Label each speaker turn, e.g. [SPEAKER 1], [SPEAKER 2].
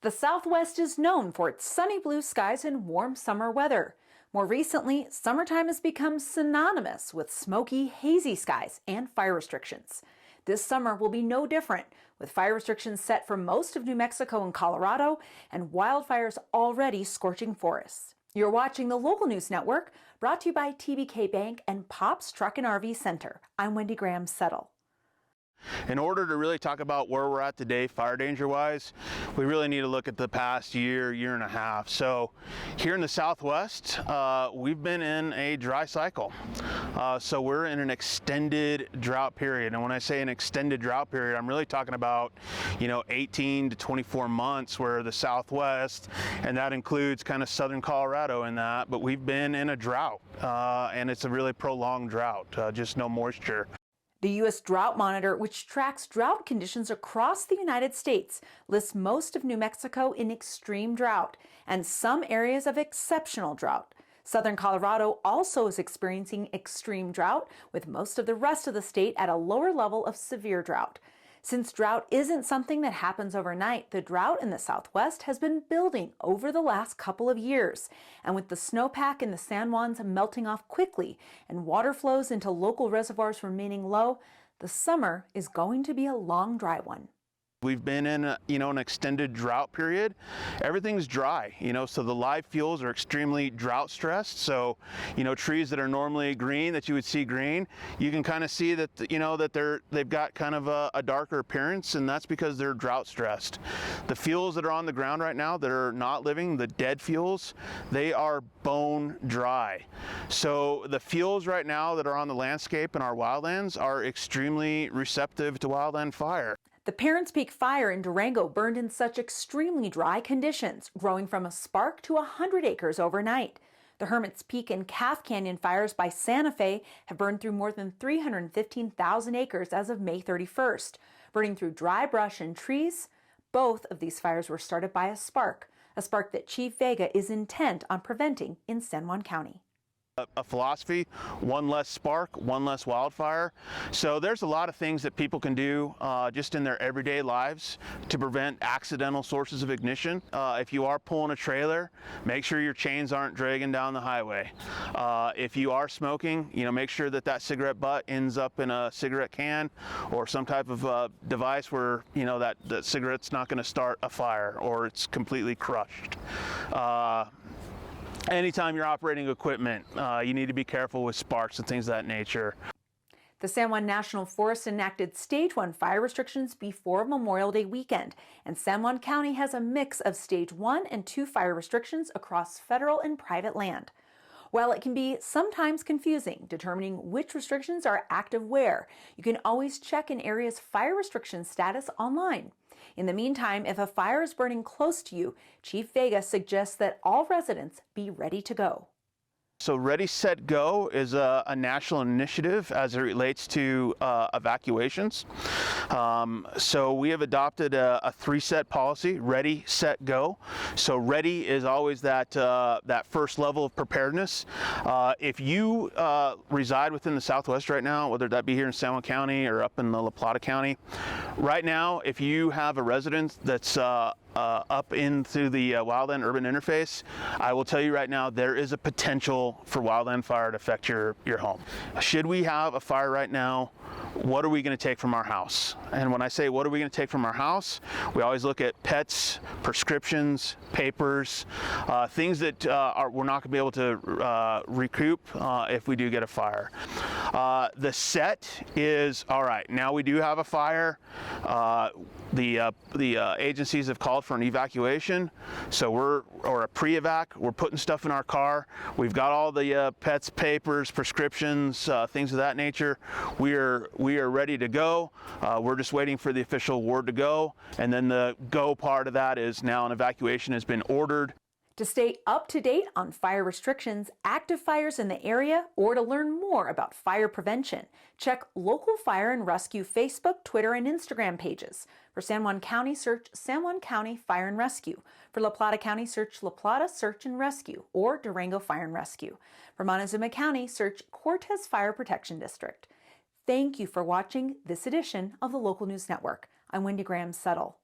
[SPEAKER 1] The Southwest is known for its sunny blue skies and warm summer weather. More recently, summertime has become synonymous with smoky, hazy skies and fire restrictions. This summer will be no different, with fire restrictions set for most of New Mexico and Colorado and wildfires already scorching forests. You're watching the Local News Network, brought to you by TBK Bank and Pop's Truck and RV Center. I'm Wendy Graham-Settle.
[SPEAKER 2] In order to really talk about where we're at today, fire danger wise, we really need to look at the past year and a half. So here in the Southwest, we've been in a dry cycle. So we're in an extended drought period. And when I say an extended drought period, I'm really talking about, 18 to 24 months where the Southwest, and that includes kind of southern Colorado in that, but we've been in a drought and it's a really prolonged drought, just no moisture.
[SPEAKER 1] The U.S. Drought Monitor, which tracks drought conditions across the United States, lists most of New Mexico in extreme drought and some areas of exceptional drought. Southern Colorado also is experiencing extreme drought, with most of the rest of the state at a lower level of severe drought. Since drought isn't something that happens overnight, the drought in the Southwest has been building over the last couple of years. And with the snowpack in the San Juans melting off quickly and water flows into local reservoirs remaining low, the summer is going to be a long, dry one.
[SPEAKER 2] We've been in an extended drought period. Everything's dry, so the live fuels are extremely drought stressed. So, trees that are normally green, that you would see green, you can kind of see that, that they've got kind of a darker appearance, and that's because they're drought stressed. The fuels that are on the ground right now that are not living, the dead fuels, they are bone dry. So the fuels right now that are on the landscape in our wildlands are extremely receptive to wildland fire.
[SPEAKER 1] The Parents Peak fire in Durango burned in such extremely dry conditions, growing from a spark to 100 acres overnight. The Hermit's Peak and Calf Canyon fires by Santa Fe have burned through more than 315,000 acres as of May 31st, burning through dry brush and trees. Both of these fires were started by a spark that Chief Vega is intent on preventing in San Juan County.
[SPEAKER 2] A philosophy, one less spark, one less wildfire. So there's a lot of things that people can do just in their everyday lives to prevent accidental sources of ignition. If you are pulling a trailer, make sure your chains aren't dragging down the highway. If you are smoking, make sure that cigarette butt ends up in a cigarette can or some type of device where that cigarette's not going to start a fire or it's completely crushed. Anytime you're operating equipment, you need to be careful with sparks and things of that nature.
[SPEAKER 1] The San Juan National Forest enacted Stage 1 fire restrictions before Memorial Day weekend, and San Juan County has a mix of Stage 1 and 2 fire restrictions across federal and private land. While it can be sometimes confusing determining which restrictions are active where, you can always check an area's fire restriction status online. In the meantime, if a fire is burning close to you, Chief Vega suggests that all residents be ready to go.
[SPEAKER 2] So Ready, Set, Go is a national initiative as it relates to evacuations. So we have adopted a 3-set policy, Ready, Set, Go. So ready is always that first level of preparedness. If you reside within the Southwest right now, whether that be here in San Juan County or up in the Plata County, right now, if you have a residence that's up into the wildland urban interface, I will tell you right now, there is a potential for wildland fire to affect your home. Should we have a fire right now, what are we going to take from our house? And when I say what are we going to take from our house, we always look at pets, prescriptions, papers, things that we're not going to be able to recoup if we do get a fire. The set is, all right, now we do have a fire. The agencies have called for an evacuation, so or a pre-evac. We're putting stuff in our car. We've got all the pets, papers, prescriptions, things of that nature. We are ready to go. We're just waiting for the official word to go, and then the go part of that is now an evacuation has been ordered.
[SPEAKER 1] To stay up to date on fire restrictions, active fires in the area, or to learn more about fire prevention, check local fire and rescue Facebook, Twitter, and Instagram pages. For San Juan County, search San Juan County Fire and Rescue. For La Plata County, search La Plata Search and Rescue or Durango Fire and Rescue. For Montezuma County, search Cortez Fire Protection District. Thank you for watching this edition of the Local News Network. I'm Wendy Graham-Settle.